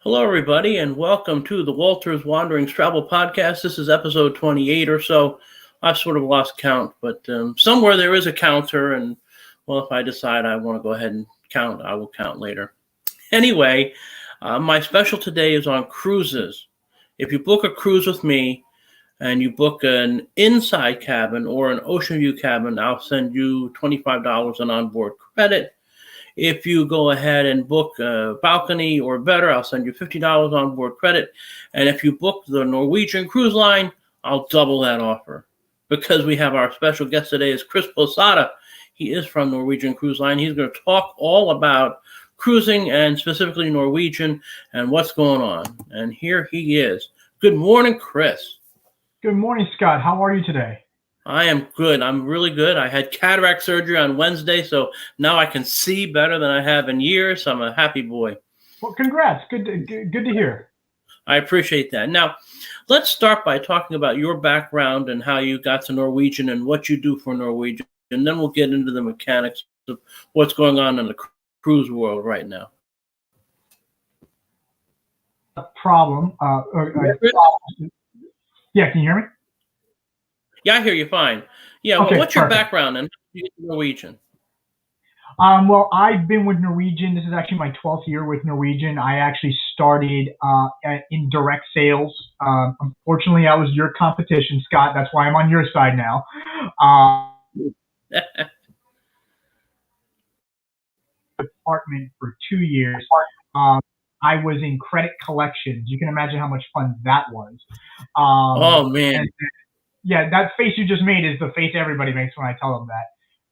Hello, everybody, and welcome to the Walter's Wanderings Travel Podcast. This is episode 28 or so. I've sort of lost count, but somewhere there is a counter, and, well, if I decide I want to go ahead and count, I will count later. Anyway, my special today is on cruises. If you book a cruise with me and you book an inside cabin or an ocean view cabin, I'll send you $25 in onboard credit. If you go ahead and book a balcony or better, I'll send you $50 on board credit. And if you book the Norwegian Cruise Line, I'll double that offer. Because we have our special guest today is Chris Posada. He is from Norwegian Cruise Line. He's going to talk all about cruising and specifically Norwegian and what's going on. And here he is. Good morning, Chris. Good morning, Scott. How are you today? I am good. I'm really good. I had cataract surgery on Wednesday, so now I can see better than I have in years. So I'm a happy boy. Well, congrats. Good to hear. I appreciate that. Now, let's start by talking about your background and how you got to Norwegian and what you do for Norwegian, and then we'll get into the mechanics of what's going on in the cruise world right now. Problem. Yeah, can you hear me? Yeah, I hear you fine. Yeah, okay, well, what's your perfect. background and how did you get to Norwegian? Well, I've been with Norwegian. This is actually my 12th year with Norwegian. I actually started in direct sales. Unfortunately, I was your competition, Scott. That's why I'm on your side now. Department for 2 years. I was in credit collections. You can imagine how much fun that was. Oh, man. Yeah, that face you just made is the face everybody makes when I tell them that.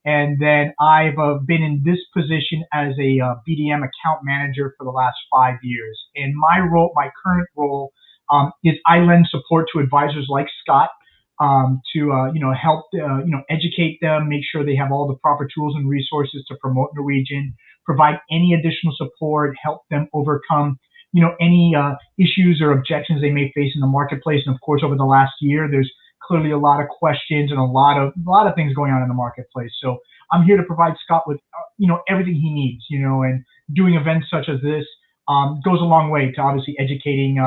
And then I've been in this position as a BDM account manager for the last 5 years. And my current role, is I lend support to advisors like Scott to help educate them, make sure they have all the proper tools and resources to promote Norwegian, provide any additional support, help them overcome any issues or objections they may face in the marketplace. And of course, over the last year, there's clearly a lot of questions and a lot of things going on in the marketplace. So I'm here to provide Scott with everything he needs, and doing events such as this goes a long way to obviously educating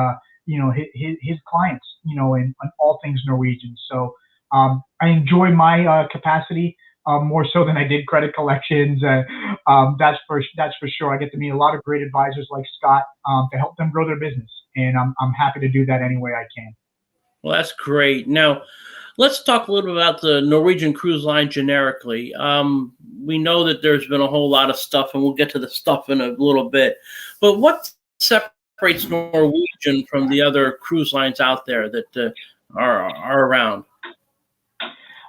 his clients and all things Norwegian. So I enjoy my capacity more so than I did credit collections. That's for sure. I get to meet a lot of great advisors like Scott to help them grow their business, and I'm happy to do that any way I can. Well, that's great. Now, let's talk a little bit about the Norwegian Cruise Line generically. We know that there's been a whole lot of stuff, and we'll get to the stuff in a little bit. But what separates Norwegian from the other cruise lines out there that are around?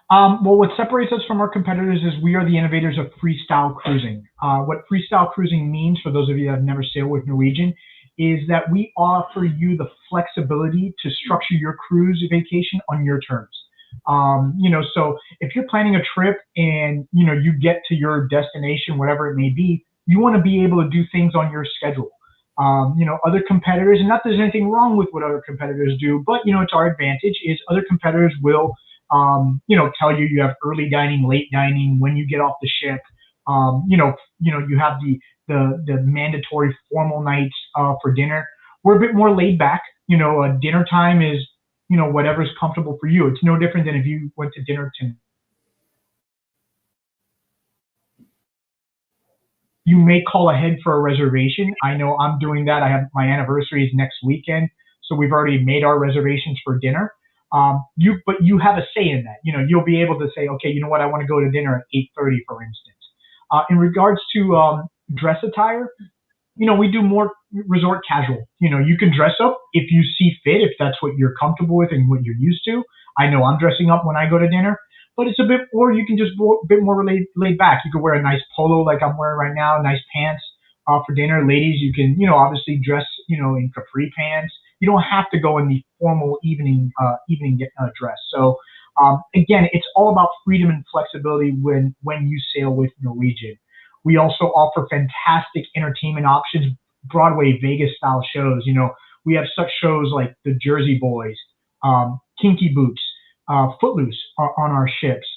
Well, what separates us from our competitors is we are the innovators of freestyle cruising. What freestyle cruising means, for those of you that have never sailed with Norwegian, is that we offer you the flexibility to structure your cruise vacation on your terms. So if you're planning a trip and, you get to your destination, whatever it may be, you want to be able to do things on your schedule. Other competitors, and not that there's anything wrong with what other competitors do, but, it's our advantage is other competitors will, tell you have early dining, late dining, when you get off the ship. You have the mandatory formal nights for dinner. We're a bit more laid back. Dinner time is, whatever's comfortable for you. It's no different than if you went to dinner tonight. You may call ahead for a reservation. I know I'm doing that. My anniversary is next weekend, so we've already made our reservations for dinner. But you have a say in that. You'll be able to say, okay, you know what, I want to go to dinner at 8:30, for instance. In regards to dress attire, we do more resort casual. You can dress up if you see fit, if that's what you're comfortable with and what you're used to. I know I'm dressing up when I go to dinner, but it's or you can just go a bit more laid back. You could wear a nice polo like I'm wearing right now, nice pants for dinner. Ladies, you can, obviously dress, in capri pants. You don't have to go in the formal evening dress. So again, it's all about freedom and flexibility when you sail with Norwegian. We also offer fantastic entertainment options, Broadway, Vegas style shows. We have such shows like the Jersey Boys, Kinky Boots, Footloose on our ships.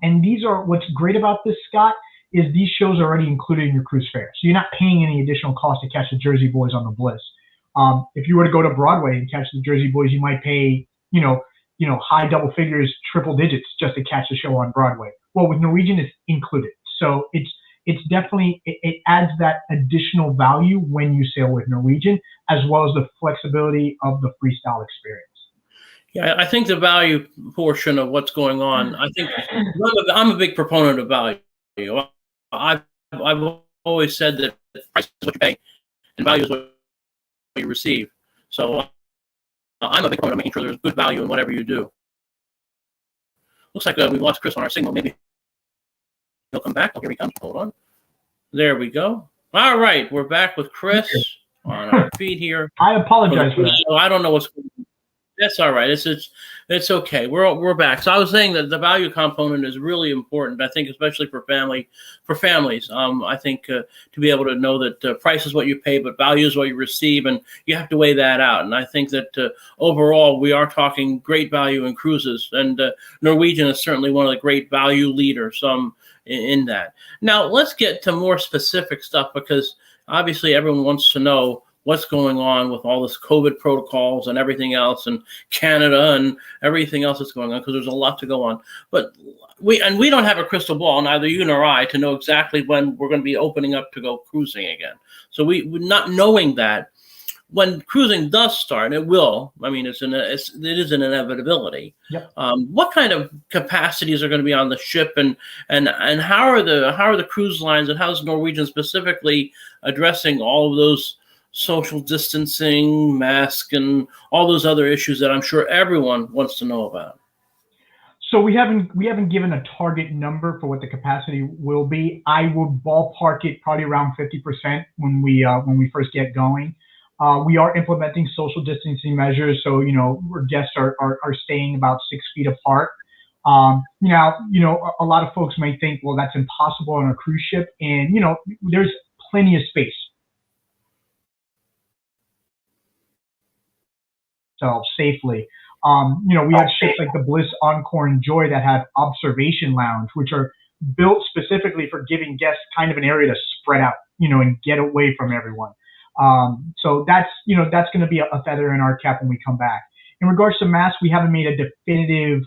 And what's great about this, Scott, is these shows are already included in your cruise fare. So you're not paying any additional cost to catch the Jersey Boys on the Bliss. If you were to go to Broadway and catch the Jersey Boys, you might pay, high double figures, triple digits just to catch the show on Broadway. Well, with Norwegian, it's included. So it's definitely, it adds that additional value when you sail with Norwegian, as well as the flexibility of the freestyle experience. Yeah, I think the value portion of what's going on, I think I'm a big proponent of value. I've always said that price is what you pay and value is what you receive. So I'm a big proponent of making sure there's good value in whatever you do. Looks like we lost Chris on our signal. Maybe he'll come back. Oh, here he comes. Hold on. There we go. All right, we're back with Chris on our feed here. I apologize for that. I don't know what's going on. That's all right. It's okay. We're back. So I was saying that the value component is really important. I think, especially for families. I think to be able to know that price is what you pay, but value is what you receive, and you have to weigh that out. And I think that overall, we are talking great value in cruises, and Norwegian is certainly one of the great value leaders in that. Now let's get to more specific stuff, because obviously everyone wants to know what's going on with all this COVID protocols and everything else, and Canada and everything else that's going on, because there's a lot to go on. But we don't have a crystal ball, neither you nor I, to know exactly when we're going to be opening up to go cruising again. So we not knowing that, when cruising does start, it will. I mean, it is an inevitability. Yep. What kind of capacities are going to be on the ship, and how are the cruise lines, and how's Norwegian specifically addressing all of those social distancing, mask, and all those other issues that I'm sure everyone wants to know about? So we haven't given a target number for what the capacity will be. I would ballpark it probably around 50% when we first get going. We are implementing social distancing measures, so our guests are staying about 6 feet apart. Now, a lot of folks may think, well, that's impossible on a cruise ship, and there's plenty of space. So safely. We have ships like the Bliss, Encore, and Joy that have observation lounge, which are built specifically for giving guests kind of an area to spread out, and get away from everyone. So that's going to be a feather in our cap when we come back. In regards to masks, we haven't made a definitive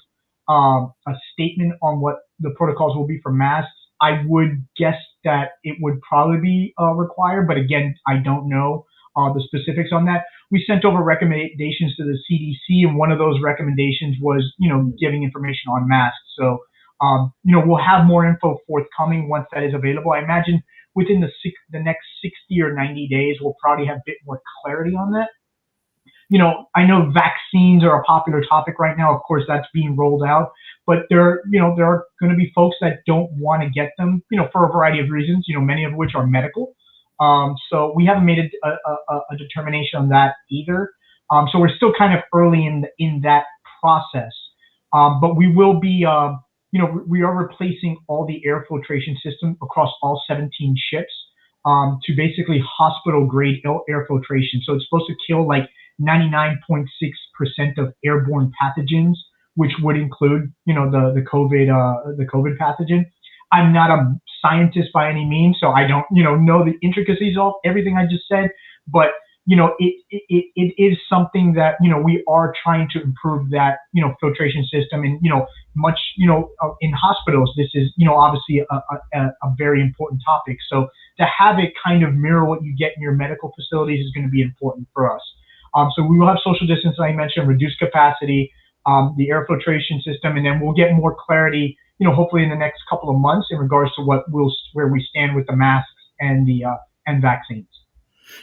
a statement on what the protocols will be for masks. I would guess that it would probably be required, but again, I don't know the specifics on that. We sent over recommendations to the CDC, and one of those recommendations was, giving information on masks. So, we'll have more info forthcoming once that is available. I imagine within the next 60 or 90 days, we'll probably have a bit more clarity on that. I know vaccines are a popular topic right now. Of course, that's being rolled out, but there are going to be folks that don't want to get them, for a variety of reasons, many of which are medical. So we haven't made a determination on that either. So we're still kind of early in that process. But we will be, we are replacing all the air filtration system across all 17 ships to basically hospital grade air filtration. So it's supposed to kill like 99.6% of airborne pathogens, which would include, the COVID pathogen. I'm not a scientist by any means, so I don't, know the intricacies of everything I just said. But it is something that we are trying to improve that filtration system, and much in hospitals this is obviously a very important topic. So to have it kind of mirror what you get in your medical facilities is going to be important for us. So we will have social distance, I mentioned, reduced capacity, the air filtration system, and then we'll get more clarity, hopefully in the next couple of months in regards to where we stand with the masks and the and vaccines.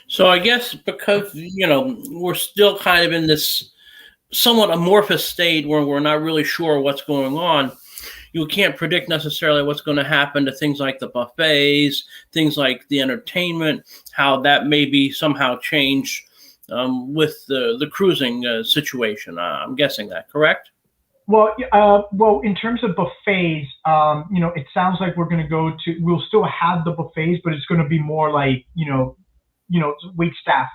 So I guess because we're still kind of in this somewhat amorphous state where we're not really sure what's going on, you can't predict necessarily what's going to happen to things like the buffets, things like the entertainment, how that may be somehow changed with the cruising situation. I'm guessing that, correct? Well, in terms of buffets, it sounds like we'll still have the buffets, but it's going to be more like, wait staff,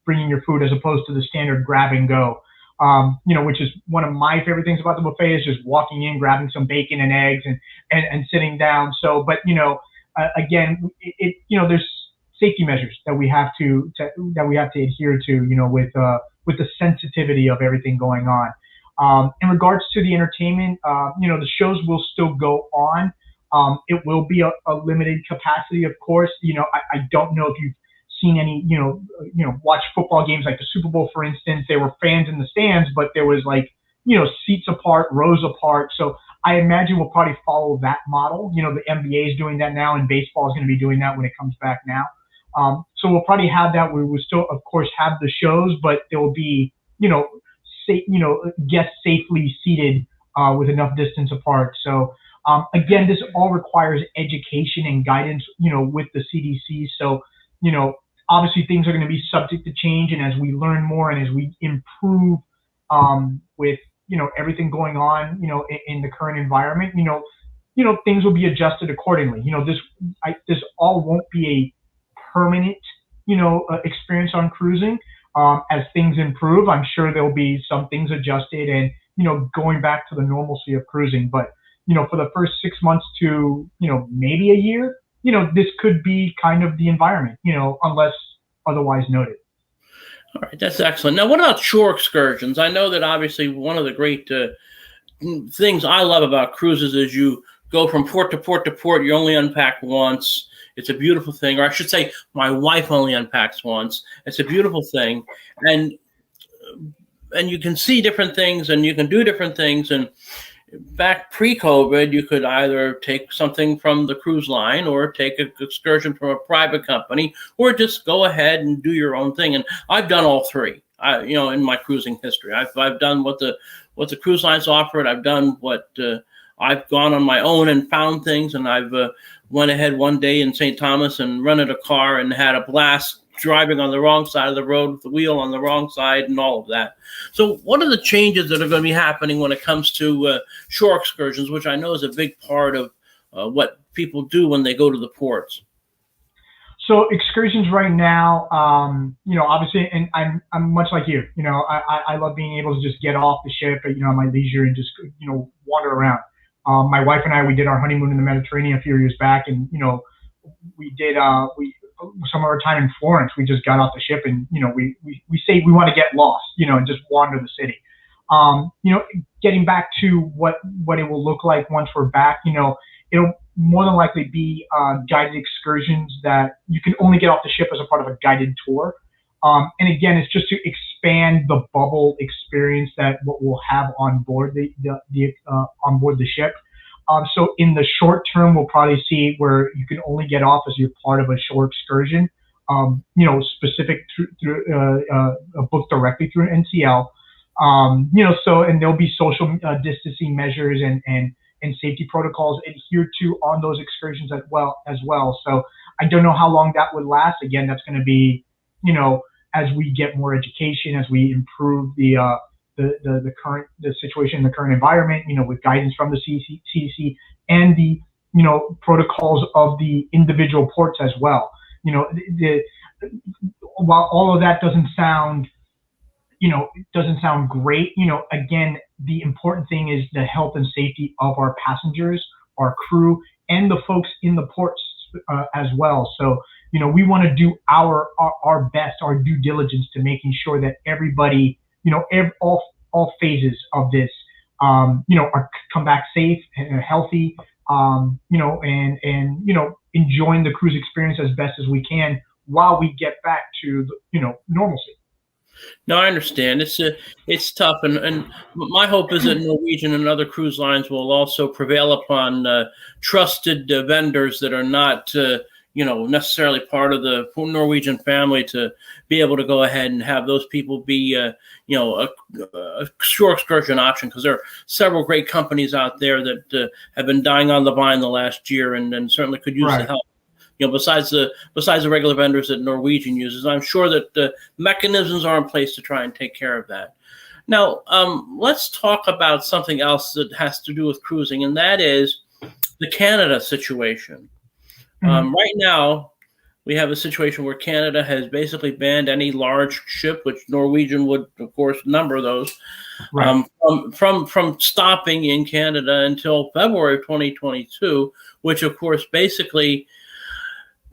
bringing your food as opposed to the standard grab and go, which is one of my favorite things about the buffet, is just walking in, grabbing some bacon and eggs and sitting down. So, but, again, there's safety measures that we have to adhere to, with the sensitivity of everything going on. In regards to the entertainment, the shows will still go on. It will be a limited capacity, of course. I don't know if you've seen any, watch football games like the Super Bowl, for instance. There were fans in the stands, but there was seats apart, rows apart. So I imagine we'll probably follow that model. The NBA is doing that now, and baseball is going to be doing that when it comes back now. So we'll probably have that. We will still, of course, have the shows, but there will be, guests safely seated with enough distance apart. So again, this all requires education and guidance, with the CDC. So, obviously things are going to be subject to change, and as we learn more and as we improve with everything going on, in the current environment, things will be adjusted accordingly. This all won't be a permanent, experience on cruising. As things improve, I'm sure there'll be some things adjusted and, going back to the normalcy of cruising. But, for the first 6 months to, maybe a year, this could be kind of the environment, unless otherwise noted. All right, that's excellent. Now, what about shore excursions? I know that obviously one of the great things I love about cruises is you go from port to port to port. You only unpack once. It's a beautiful thing. Or I should say, my wife only unpacks once. It's a beautiful thing. And you can see different things and you can do different things. And back pre-COVID, you could either take something from the cruise line or take an excursion from a private company, or just go ahead and do your own thing. And I've done all three. In my cruising history, I've done what the cruise lines offered. I've done what I've gone on my own and found things, and I've went ahead one day in St. Thomas and rented a car and had a blast driving on the wrong side of the road with the wheel on the wrong side and all of that. So what are the changes that are going to be happening when it comes to shore excursions, which I know is a big part of what people do when they go to the ports? So excursions right now, obviously, and I'm much like you. I love being able to just get off the ship at my leisure and just wander around. My wife and we did our honeymoon in the Mediterranean a few years back, and we did some of our time in Florence. We just got off the ship and we say we want to get lost, and just wander the city. Getting back to what it will look like once we're back, it'll more than likely be guided excursions that you can only get off the ship as a part of a guided tour. And again, it's just to expand the bubble experience that what we'll have on board on board the ship. So in the short term, we'll probably see where you can only get off as you're part of a shore excursion, specific through booked directly through NCL. And there'll be social distancing measures and safety protocols adhered to on those excursions as well. So I don't know how long that would last. Again, that's going to be, as we get more education, as we improve the situation in the current environment, with guidance from the CDC and the, protocols of the individual ports as well. While all of that doesn't sound great, again, the important thing is the health and safety of our passengers, our crew, and the folks in the ports as well. So, we want to do our best, our due diligence to making sure that everybody, all phases of this, are come back safe and healthy, and enjoying the cruise experience as best as we can while we get back to, normalcy. No, I understand. It's tough, and my hope is that Norwegian and other cruise lines will also prevail upon trusted vendors that are not, necessarily part of the Norwegian family, to be able to go ahead and have those people be, a shore excursion option, because there are several great companies out there that have been dying on the vine the last year, and certainly could use the help. Besides the regular vendors that Norwegian uses, I'm sure that the mechanisms are in place to try and take care of that. Now, let's talk about something else that has to do with cruising, and that is the Canada situation. Right now, we have a situation where Canada has basically banned any large ship, which Norwegian would, of course, number those, right, from stopping in Canada until February of 2022, which, of course, basically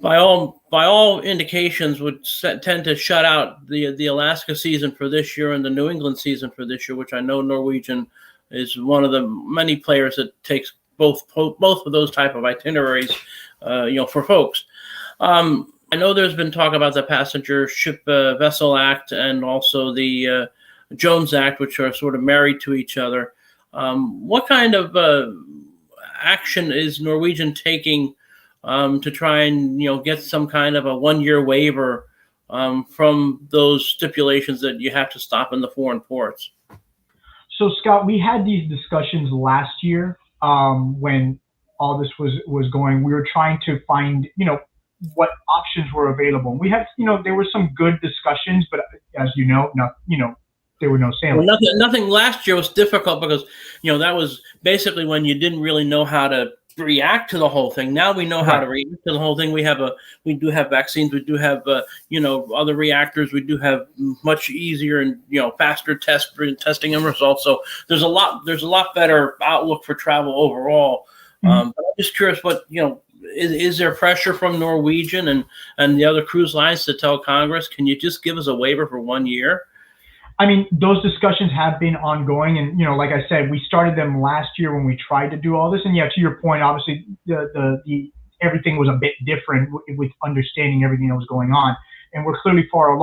by all indications would tend to shut out the Alaska season for this year and the New England season for this year, which I know Norwegian is one of the many players that takes both of those type of itineraries, for folks. I know there's been talk about the Passenger Ship Vessel Act and also the Jones Act, which are sort of married to each other. What kind of action is Norwegian taking to try and get some kind of a 1-year waiver from those stipulations that you have to stop in the foreign ports? So Scott, we had these discussions last year when all this was going. We were trying to find what options were available. We had there were some good discussions, but as there were no sailings. Well, nothing last year was difficult because that was basically when you didn't really know how to react to the whole thing. Now we know how to react to the whole thing. We do have vaccines. We do have other reactors. We do have much easier and faster testing and results. So there's a lot better outlook for travel overall. But I'm just curious, what is there pressure from Norwegian and the other cruise lines to tell Congress, can you just give us a waiver for 1 year? I mean, those discussions have been ongoing, and like I said, we started them last year when we tried to do all this. And to your point, obviously, the everything was a bit different with understanding everything that was going on, and we're clearly further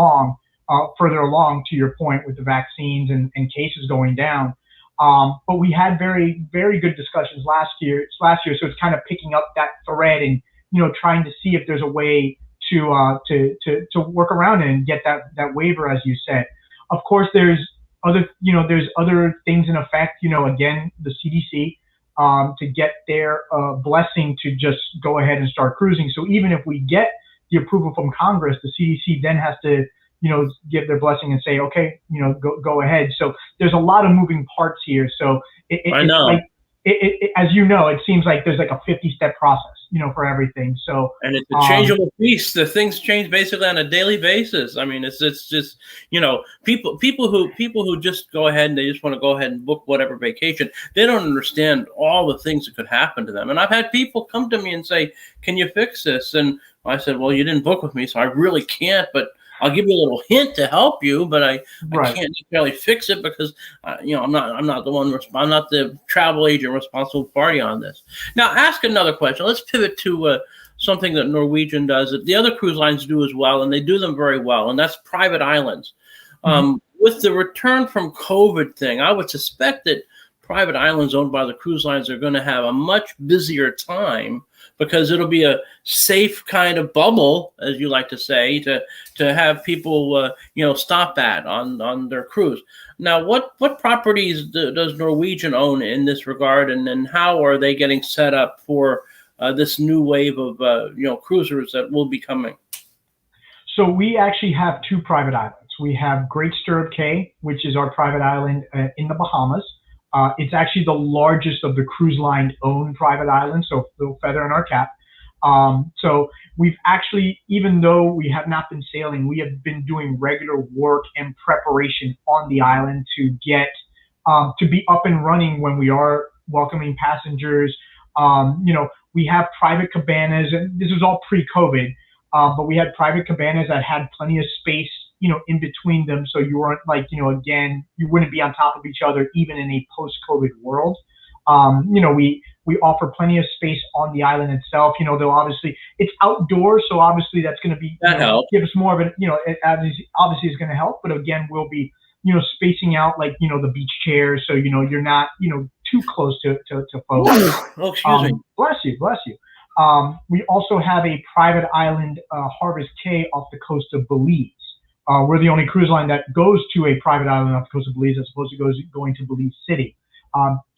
along to your point with the vaccines and cases going down. But we had very, very good discussions last year, so it's kind of picking up that thread and trying to see if there's a way to work around it and get that waiver, as you said. Of course, there's other things in effect. Again, the CDC to get their blessing to just go ahead and start cruising. So even if we get the approval from Congress, the CDC then has to give their blessing and say, okay, go ahead. So there's a lot of moving parts here. So I know. Like, as it seems like there's like a 50-step process, for everything. So and it's a changeable beast. The things change basically on a daily basis. I mean, it's just people who just go ahead and they just want to go ahead and book whatever vacation. They don't understand all the things that could happen to them. And I've had people come to me and say, "Can you fix this?" And I said, "Well, you didn't book with me, so I really can't. But I'll give you a little hint to help you, but I can't necessarily fix it because I'm not the travel agent responsible party on this." Now, ask another question. Let's pivot to something that Norwegian does that the other cruise lines do as well, and they do them very well, and that's private islands. With the return from COVID thing, I would suspect that private islands owned by the cruise lines are going to have a much busier time because it'll be a safe kind of bubble, as you like to say, to have people stop at on their cruise. Now, what properties does Norwegian own in this regard, and then how are they getting set up for this new wave of cruisers that will be coming? So we actually have two private islands. We have Great Stirrup Cay, which is our private island in the Bahamas. It's actually the largest of the cruise line owned private islands, so little feather in our cap. So we've actually, even though we have not been sailing, we have been doing regular work and preparation on the island to get to be up and running when we are welcoming passengers. We have private cabanas, and this was all pre-COVID, but we had private cabanas that had plenty of space in between them, so you weren't again, you wouldn't be on top of each other even in a post-COVID world. We offer plenty of space on the island itself. Though obviously it's outdoors, so obviously that's going to be give us more of an it obviously is going to help. But again, we'll be spacing out the beach chairs, so you're not too close to folks. Oh, excuse me. Bless you. We also have a private island, Harvest Cay, off the coast of Belize. We're the only cruise line that goes to a private island off the coast of Belize as opposed to going to Belize City.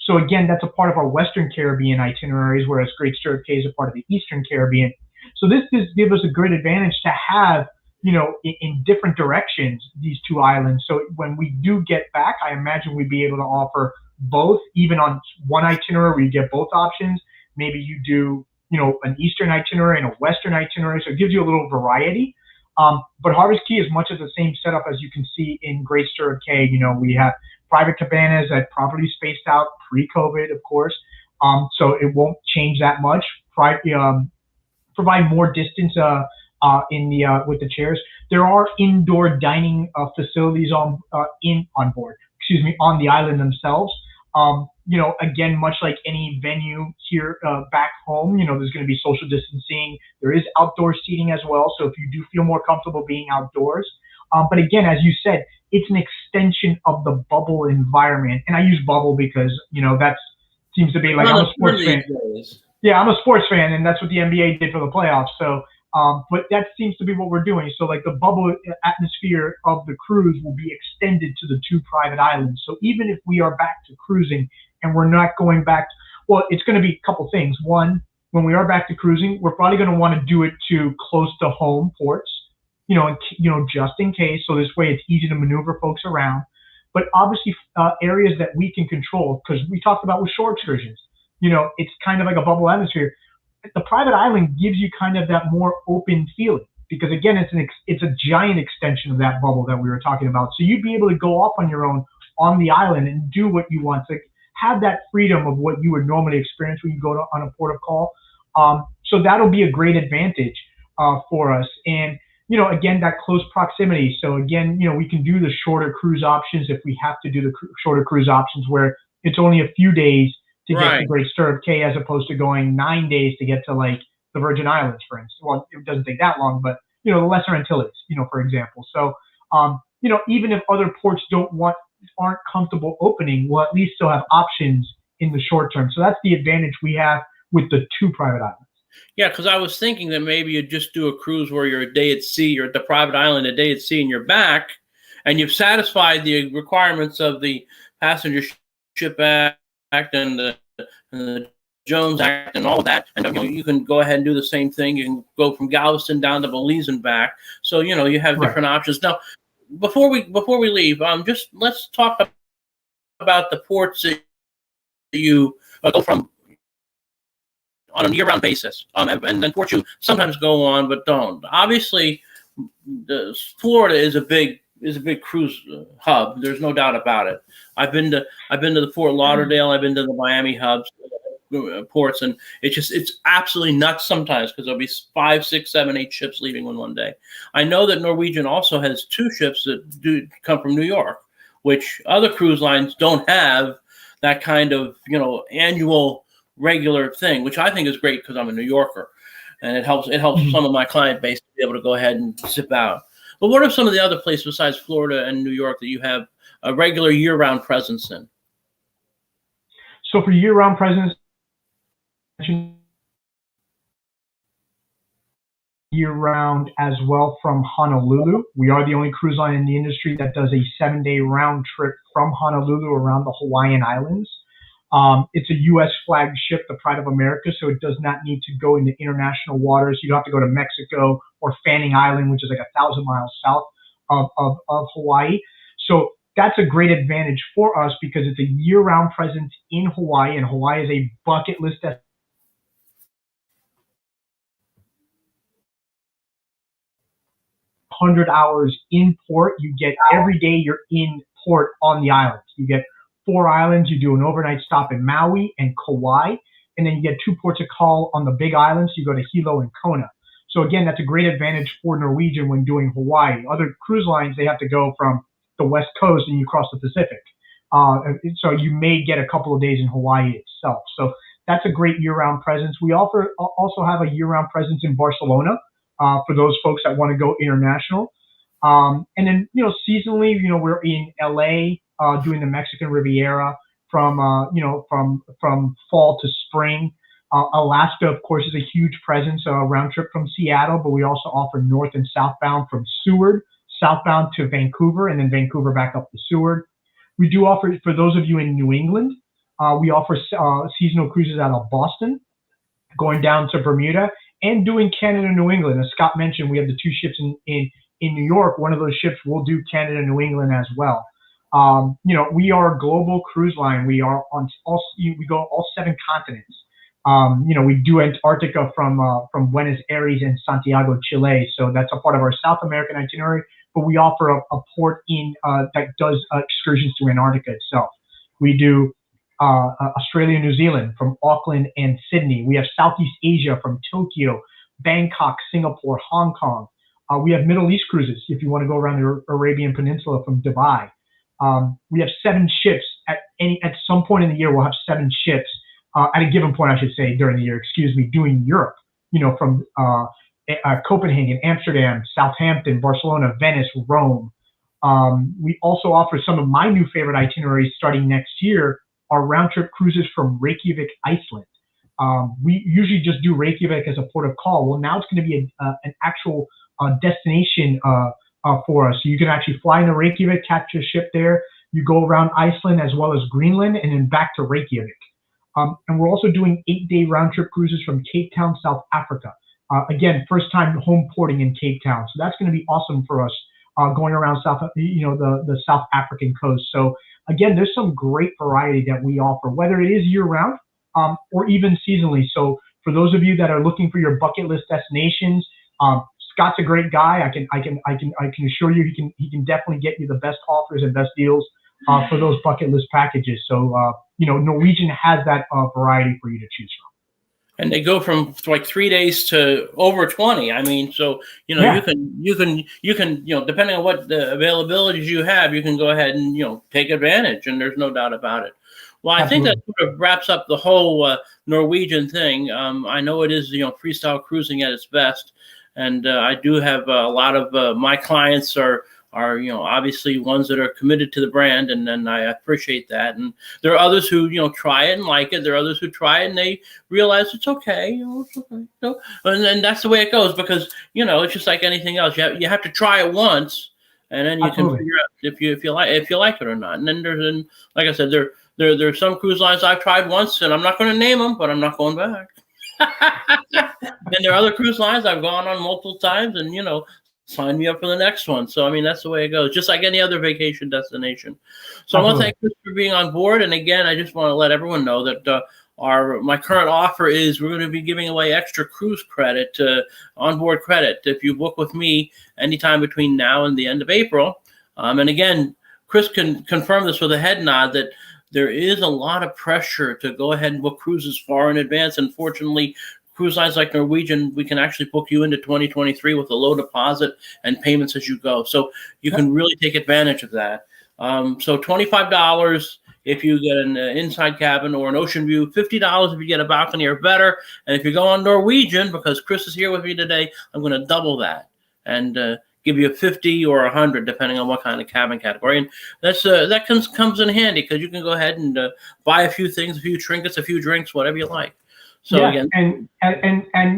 So again, that's a part of our Western Caribbean itineraries, whereas Great Stirrup Cay is a part of the Eastern Caribbean. So this gives us a great advantage to have, in different directions, these two islands. So when we do get back, I imagine we'd be able to offer both, even on one itinerary where you get both options. Maybe you do, an Eastern itinerary and a Western itinerary. So it gives you a little variety. But Harvest Cay is much of the same setup as you can see in Great Stirrup Cay. We have private cabanas that properly spaced out pre-COVID, of course. So it won't change that much. For provide more distance in the with the chairs. There are indoor dining facilities on board. Excuse me, on the island themselves. Again, much like any venue here back home, there's going to be social distancing. There is outdoor seating as well. So if you do feel more comfortable being outdoors, but again, as you said, it's an extension of the bubble environment. And I use bubble because, that seems to be like, I'm a sports fan. Yeah, I'm a sports fan, and that's what the NBA did for the playoffs. So, but that seems to be what we're doing. So like the bubble atmosphere of the cruise will be extended to the 2 private islands. So even if we are back to cruising and we're not going back, well, it's going to be a couple things. One, when we are back to cruising, we're probably going to want to do it to close to home ports, just in case. So this way it's easy to maneuver folks around. But obviously areas that we can control, because we talked about with shore excursions, it's kind of like a bubble atmosphere. The private island gives you kind of that more open feeling because again, it's a giant extension of that bubble that we were talking about. So you'd be able to go off on your own on the island and do what you want to have that freedom of what you would normally experience when you go on a port of call. So that'll be a great advantage for us. And, again, that close proximity. So again, we can do the shorter cruise options if we have to do the shorter cruise options where it's only a few days to get to Great Stirrup Cay as opposed to going 9 days to get to like the Virgin Islands, for instance. Well, it doesn't take that long, but the Lesser Antilles, for example. So, even if other ports aren't comfortable opening, we'll at least still have options in the short term. So that's the advantage we have with the 2 private islands. Yeah, because I was thinking that maybe you'd just do a cruise where you're a day at sea, you're at the private island a day at sea, and you're back, and you've satisfied the requirements of the Passenger Ship Act and the Jones Act and all that, and you can go ahead and do the same thing. You can go from Galveston down to Belize and back. So you have different options. Now, before we leave, just let's talk about the ports that you go from on a year-round basis, and then ports you sometimes go on but don't. Obviously, Florida is a big cruise hub. There's no doubt about it. I've been to the Fort Lauderdale. I've been to the Miami hubs, ports, and it's absolutely nuts sometimes because there'll be 5, 6, 7, 8 ships leaving in one day. I know that Norwegian also has 2 ships that do come from New York, which other cruise lines don't have that kind of annual regular thing, which I think is great because I'm a New Yorker, and it helps some of my client base to be able to go ahead and zip out. But what are some of the other places besides Florida and New York that you have a regular year-round presence in? So for year-round presence, year-round as well from Honolulu. We are the only cruise line in the industry that does a 7-day round trip from Honolulu around the Hawaiian Islands. It's a U.S. flagged ship, the Pride of America, so it does not need to go into international waters. You don't have to go to Mexico or Fanning Island, which is like 1,000 miles south of Hawaii. So that's a great advantage for us because it's a year-round presence in Hawaii, and Hawaii is a bucket list destination. 100 hours in port. You get every day you're in port on the islands. You get 4 islands. You do an overnight stop in Maui and Kauai, and then you get 2 ports of call on the big islands. You go to Hilo and Kona. So again, that's a great advantage for Norwegian when doing Hawaii. Other cruise lines, they have to go from the West Coast and you cross the Pacific. So you may get a couple of days in Hawaii itself. So that's a great year-round presence. We also have a year-round presence in Barcelona for those folks that want to go international. And then, seasonally, we're in LA doing the Mexican Riviera from fall to spring. Alaska, of course, is a huge presence, round trip from Seattle, but we also offer north and southbound from Seward, southbound to Vancouver, and then Vancouver back up to Seward. We do offer, for those of you in New England, we offer seasonal cruises out of Boston, going down to Bermuda, and doing Canada, New England. As Scott mentioned, we have the 2 ships in New York. One of those ships will do Canada, New England as well. We are a global cruise line. We are we go all 7 continents. We do Antarctica from Buenos Aires and Santiago, Chile. So that's a part of our South American itinerary, but we offer a port in that does excursions to Antarctica itself. We do Australia, New Zealand from Auckland and Sydney. We have Southeast Asia from Tokyo, Bangkok, Singapore, Hong Kong. We have Middle East cruises if you want to go around the Arabian Peninsula from Dubai. We have 7 ships at some point in the year. We'll have 7 ships at a given point, I should say, during the year. Doing Europe. From Copenhagen, Amsterdam, Southampton, Barcelona, Venice, Rome. We also offer some of my new favorite itineraries starting next year are round trip cruises from Reykjavik, Iceland. We usually just do Reykjavik as a port of call. Well, now it's going to be an actual destination for us. So you can actually fly into Reykjavik, catch a ship there. You go around Iceland as well as Greenland and then back to Reykjavik. And we're also doing 8-day round trip cruises from Cape Town, South Africa. Again, first time home porting in Cape Town. So that's going to be awesome for us going around the South African coast. So again, there's some great variety that we offer, whether it is year round or even seasonally. So for those of you that are looking for your bucket list destinations, Scott's a great guy. I can assure you he can definitely get you the best offers and best deals for those bucket list packages. So Norwegian has that variety for you to choose from. And they go from like 3 days to over 20. I mean, so you can depending on what the availabilities you have, you can go ahead and take advantage. And there's no doubt about it. Well, I think that sort of wraps up the whole Norwegian thing. I know it is freestyle cruising at its best, and I do have a lot of my clients are obviously ones that are committed to the brand, and I appreciate that. And there are others who try it and like it. There are others who try it and they realize it's okay. It's okay. And then that's the way it goes, because it's just like anything else. You have to try it once, and then you can figure out if you like it or not. And then like I said, there's some cruise lines I've tried once, and I'm not going to name them, but I'm not going back. And there are other cruise lines I've gone on multiple times, and sign me up for the next one. So, I mean, that's the way it goes, just like any other vacation destination. So I want to thank Chris for being on board. And again, I just want to let everyone know that my current offer is we're going to be giving away extra cruise credit, onboard credit, if you book with me anytime between now and the end of April. And again, Chris can confirm this with a head nod that there is a lot of pressure to go ahead and book cruises far in advance. Unfortunately, cruise lines like Norwegian, we can actually book you into 2023 with a low deposit and payments as you go. So you can really take advantage of that. So $25 if you get an inside cabin or an ocean view, $50 if you get a balcony or better. And if you go on Norwegian, because Chris is here with me today, I'm going to double that and give you a 50 or 100, depending on what kind of cabin category. And that comes in handy, because you can go ahead and buy a few things, a few trinkets, a few drinks, whatever you like. So again, and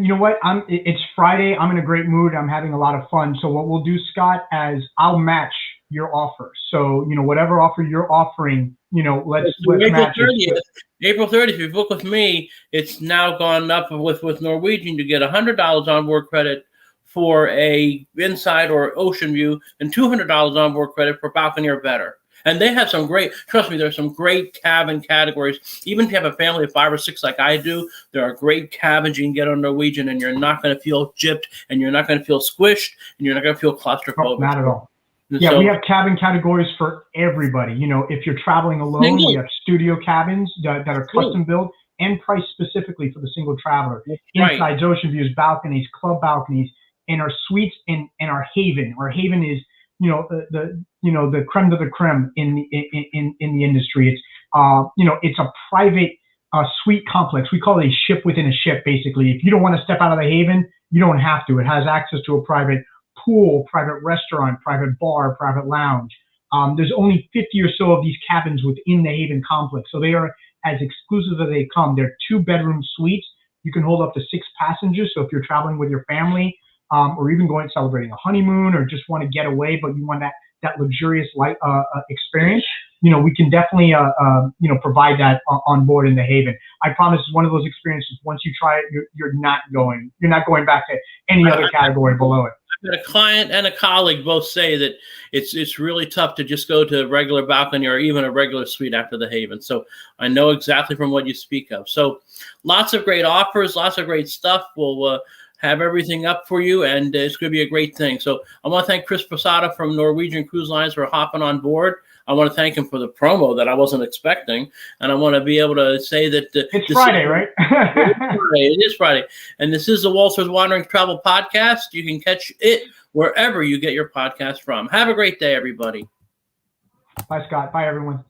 you know what? It's Friday. I'm in a great mood. I'm having a lot of fun. So what we'll do, Scott, is I'll match your offer. So whatever offer you're offering, let's match it. April 30th. If you book with me, it's now gone up with Norwegian. You get $100 onboard credit for a inside or ocean view, and $200 onboard credit for balcony or better. And they have trust me, there's some great cabin categories. Even if you have a family of 5 or 6 like I do, there are great cabins you can get on Norwegian, and you're not going to feel gypped, and you're not going to feel squished, and you're not going to feel claustrophobic. Not at all. Yeah, we have cabin categories for everybody. If you're traveling alone, we have studio cabins that are custom built and priced specifically for the single traveler. Insides, ocean views, balconies, club balconies, and our suites and our haven. Our haven is the creme de la creme in the industry. It's a private suite complex. We call it a ship within a ship, basically. If you don't want to step out of the haven, you don't have to. It has access to a private pool, private restaurant, private bar, private lounge. There's only 50 or so of these cabins within the haven complex, so they are as exclusive as they come. They're 2-bedroom suites. You can hold up to 6 passengers. So if you're traveling with your family, or even going celebrating a honeymoon, or just want to get away, but you want that luxurious light experience, we can definitely provide that on board in the haven. I promise it's one of those experiences. Once you try it, you're not going back to any other category below it. I've got a client and a colleague both say that it's really tough to just go to a regular balcony or even a regular suite after the haven. So I know exactly from what you speak of. So lots of great offers, lots of great stuff. We'll have everything up for you, and it's going to be a great thing. So I want to thank Chris Posada from Norwegian Cruise Lines for hopping on board. I want to thank him for the promo that I wasn't expecting, and I want to be able to say that it's Friday, right? It is Friday, and this is the Walter's Wandering Travel Podcast. You can catch it wherever you get your podcast from. Have a great day, everybody. Bye, Scott. Bye, everyone.